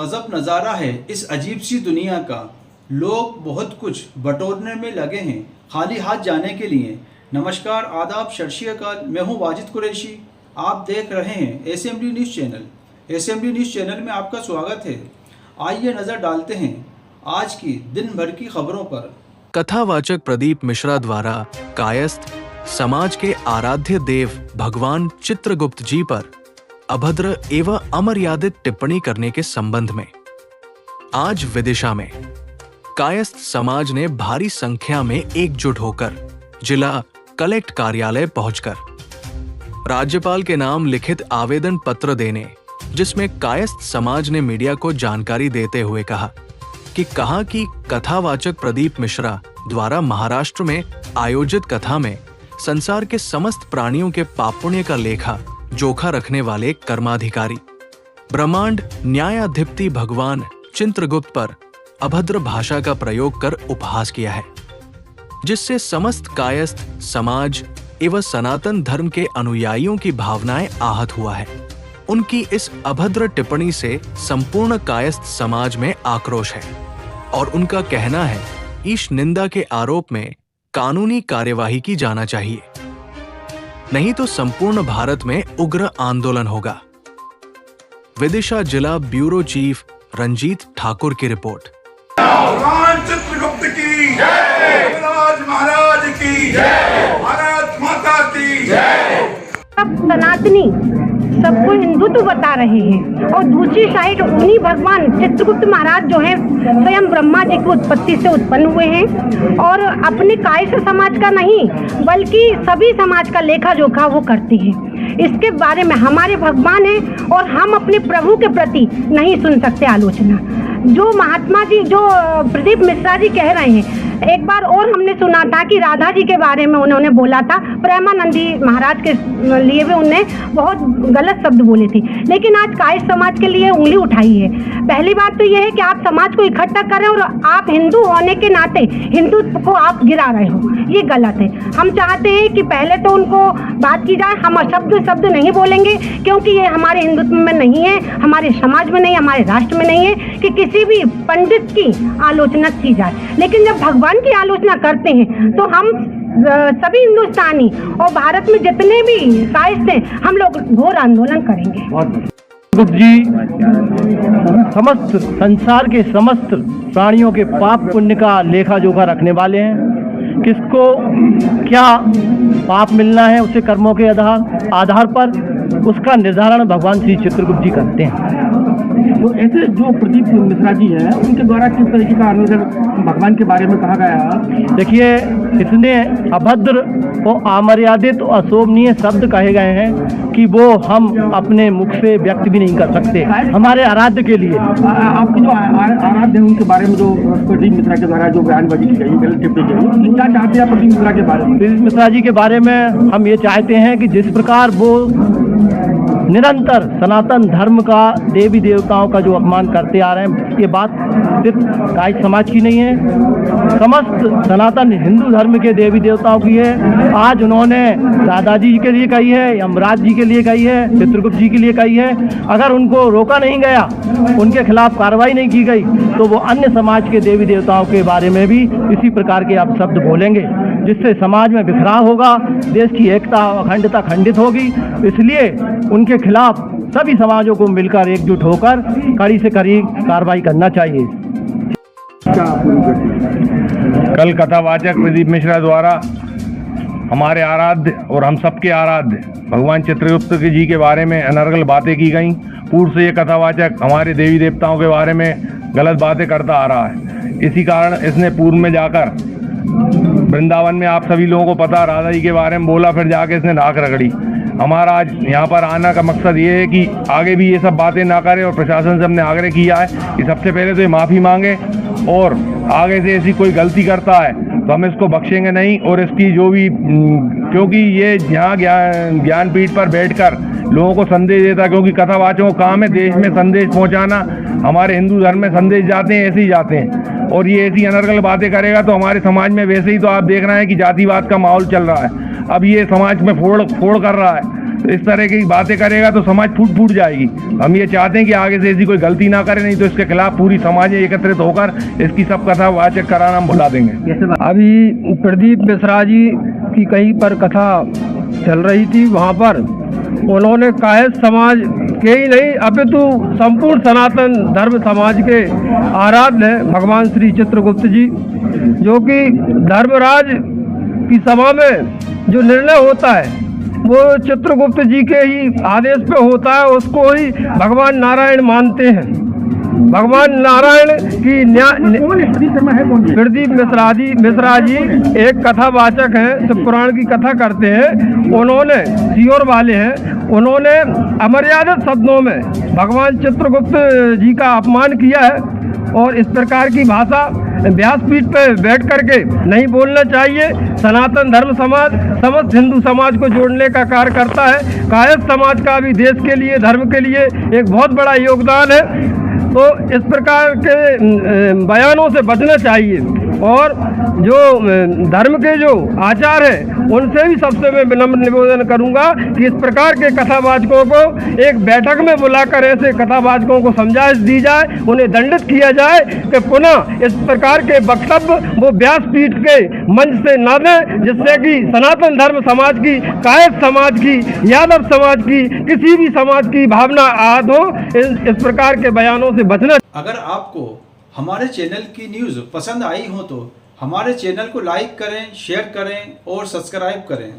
गज़ब नज़ारा है इस अजीब सी दुनिया का। लोग बहुत कुछ बटोरने में लगे हैं खाली हाथ जाने के लिए। नमस्कार, आदाब, सत श्री अकाल। मैं हूं वाजिद कुरैशी। आप देख रहे हैं SMD news channel. SMD news channel में आपका स्वागत है। आइए नज़र डालते हैं आज की दिन भर की खबरों पर। कथावाचक प्रदीप मिश्रा द्वारा कायस्थ समाज के आराध्य देव भगवान चित्रगुप्त जी पर अभद्र एवं अमर्यादित टिप्पणी करने के संबंध में आज विदिशा में कायस्थ समाज ने भारी संख्या में एकजुट होकर जिला कलेक्ट कार्यालय पहुंचकर राज्यपाल के नाम लिखित आवेदन पत्र देने, जिसमें कायस्थ समाज ने मीडिया को जानकारी देते हुए कहा कि कथावाचक प्रदीप मिश्रा द्वारा महाराष्ट्र में आयोजित कथा में संसार के समस्त प्राणियों के पाप पुण्य का लेखा जोखा रखने वाले कर्माधिकारी ब्रह्मांड न्यायाधिपति भगवान चित्रगुप्त पर अभद्र भाषा का प्रयोग कर उपहास किया है, जिससे समस्त कायस्थ समाज एवं सनातन धर्म के अनुयायियों की भावनाएं आहत हुआ है। उनकी इस अभद्र टिप्पणी से संपूर्ण कायस्थ समाज में आक्रोश है और उनका कहना है ईश निंदा के आरोप में कानूनी कार्यवाही की जाना चाहिए, नहीं तो संपूर्ण भारत में उग्र आंदोलन होगा। विदिशा जिला ब्यूरो चीफ रंजीत ठाकुर की रिपोर्ट। भगवान चित्रगुप्त की जय, महाराज की जय, भारत माता की जय। सब सनातनी सबको हिंदुत्व बता रहे हैं और दूसरी साइड उन्हीं भगवान चित्रगुप्त महाराज जो है स्वयं ब्रह्मा जी की उत्पत्ति से उत्पन्न हुए हैं और अपने कायस्थ समाज का नहीं बल्कि सभी समाज का लेखा जोखा वो करते हैं। इसके बारे में हमारे भगवान है और हम अपने प्रभु के प्रति नहीं सुन सकते आलोचना। जो महात्मा जी जो प्रदीप मिश्रा जी कह रहे हैं, एक बार और हमने सुना था कि राधा जी के बारे में उन्होंने बोला था, प्रेमानंदी महाराज के लिए भी उन्होंने बहुत गलत शब्द बोले थे, लेकिन आज कायस्थ समाज के लिए उंगली उठाई है। पहली बात तो यह है कि आप समाज को इकट्ठा कर रहे हो और आप हिंदू होने के नाते हिंदुत्व को आप गिरा रहे हो, ये गलत है। हम चाहते हैं कि पहले तो उनको बात की जाए। हम शब्द नहीं बोलेंगे क्योंकि ये हमारे हिंदुत्व में नहीं है, हमारे समाज में नहीं, हमारे राष्ट्र में नहीं है कि किसी भी पंडित की आलोचना की जाए। लेकिन जब भगवान की आलोचना करते हैं तो हम सभी हिंदुस्तानी और भारत में जितने भी कायस्थ हैं, हम लोग घोर आंदोलन करेंगे। गुप्त जी समस्त संसार के समस्त प्राणियों के पाप पुण्य का लेखा जोखा रखने वाले हैं। किसको क्या पाप मिलना है उसे कर्मों के आधार पर उसका निर्धारण भगवान श्री चित्रगुप्त जी करते हैं। तो ऐसे जो प्रदीप मिश्रा जी हैं उनके द्वारा किस तरीके का भगवान के बारे में कहा गया? देखिए, इतने अभद्र और अमर्यादित और अशोभनीय शब्द कहे गए हैं कि वो हम अपने मुख से व्यक्त भी नहीं कर सकते हमारे आराध्य के लिए। आपके जो आराध्य हैं उनके बारे में जो प्रदीप मिश्रा के द्वारा जो बयानबाजी की गई, गलत टिप्पणी की गई, क्या चाहते हैं प्रदीप मिश्रा के बारे में? प्रदीप मिश्रा जी के बारे में हम ये चाहते हैं कि जिस प्रकार वो निरंतर सनातन धर्म का देवी देवताओं का जो अपमान करते आ रहे हैं, ये बात सिर्फ कायस्थ समाज की नहीं है, समस्त सनातन हिंदू धर्म के देवी देवताओं की है। आज उन्होंने राधा जी के लिए कही है, यमराज जी के लिए कही है, चित्रगुप्त जी के लिए कही है। अगर उनको रोका नहीं गया, उनके खिलाफ कार्रवाई नहीं की गई, तो वो अन्य समाज के देवी देवताओं के बारे में भी इसी प्रकार के आप शब्द बोलेंगे, जिससे समाज में बिखराव होगा, देश की एकता अखंडता खंडित होगी। इसलिए उनके खिलाफ सभी समाजों को मिलकर एकजुट होकर कड़ी से कड़ी कार्रवाई करना चाहिए। कल कथावाचक प्रदीप मिश्रा द्वारा हमारे आराध्य और हम सबके आराध्य भगवान चित्रगुप्त जी के बारे में अनर्गल बातें की गई। पूर्व से ये कथावाचक हमारे देवी देवताओं के बारे में गलत बातें करता आ रहा है। इसी कारण इसने पूर्व में जाकर वृंदावन में, आप सभी लोगों को पता, राधा जी के बारे में बोला, फिर जाके इसने नाक रगड़ी। हमारा आज यहाँ पर आना का मकसद ये है कि आगे भी ये सब बातें ना करें और प्रशासन से हमने आग्रह किया है कि सबसे पहले तो ये माफ़ी मांगे और आगे से ऐसी कोई गलती करता है तो हम इसको बख्शेंगे नहीं। और इसकी जो भी, क्योंकि ये यहाँ ज्ञानपीठ पर बैठकर लोगों को संदेश देता, क्योंकि कथावाचकों का काम है देश में संदेश पहुँचाना। हमारे हिंदू धर्म में संदेश जाते हैं, ऐसे ही जाते हैं, और ये ऐसी अनर्गल बातें करेगा तो हमारे समाज में वैसे ही तो आप देख रहे हैं कि जातिवाद का माहौल चल रहा है। अब ये समाज में फोड़ कर रहा है। तो इस तरह की बातें करेगा तो समाज फूट जाएगी। हम ये चाहते हैं कि आगे से ऐसी कोई गलती ना करे, नहीं तो इसके खिलाफ पूरी समाज एकत्रित होकर इसकी सब कथा वाचक कराना हम भुला देंगे। अभी प्रदीप मिश्रा जी की कहीं पर कथा चल रही थी, वहाँ पर उन्होंने कायस्थ समाज के ही नहीं अपितु संपूर्ण सनातन धर्म समाज के आराध्य भगवान श्री चित्रगुप्त जी, जो कि धर्मराज की सभा में जो निर्णय होता है वो चित्रगुप्त जी के ही आदेश पे होता है, उसको ही भगवान नारायण मानते हैं। भगवान नारायण की प्रदीप मिश्रा जी एक कथावाचक हैं, शिव पुराण की कथा करते हैं। उन्होंने सीहोर वाले हैं, उन्होंने अमर्यादित शब्दों में भगवान चित्रगुप्त जी का अपमान किया है और इस प्रकार की भाषा व्यासपीठ पे बैठ करके नहीं बोलना चाहिए। सनातन धर्म समाज समस्त हिंदू समाज को जोड़ने का कार्य करता है। कायस्थ समाज का भी देश के लिए, धर्म के लिए एक बहुत बड़ा योगदान है। तो इस प्रकार के बयानों से बचना चाहिए और जो धर्म के जो आचार हैं उनसे भी सबसे मैं विनम्र निवेदन करूंगा कि इस प्रकार के कथावाचकों को एक बैठक में बुलाकर ऐसे कथावाचकों को समझाइश दी जाए, उन्हें दंडित किया जाए कि पुनः इस प्रकार के वक्तव्य वो व्यासपीठ के मंच से न दें, जिससे कि सनातन धर्म समाज की, कायस्थ समाज की, यादव समाज की, किसी भी समाज की भावना आहत हो। इस प्रकार के बयानों से बचना। अगर आपको हमारे चैनल की न्यूज़ पसंद आई हो तो हमारे चैनल को लाइक करें, शेयर करें और सब्सक्राइब करें।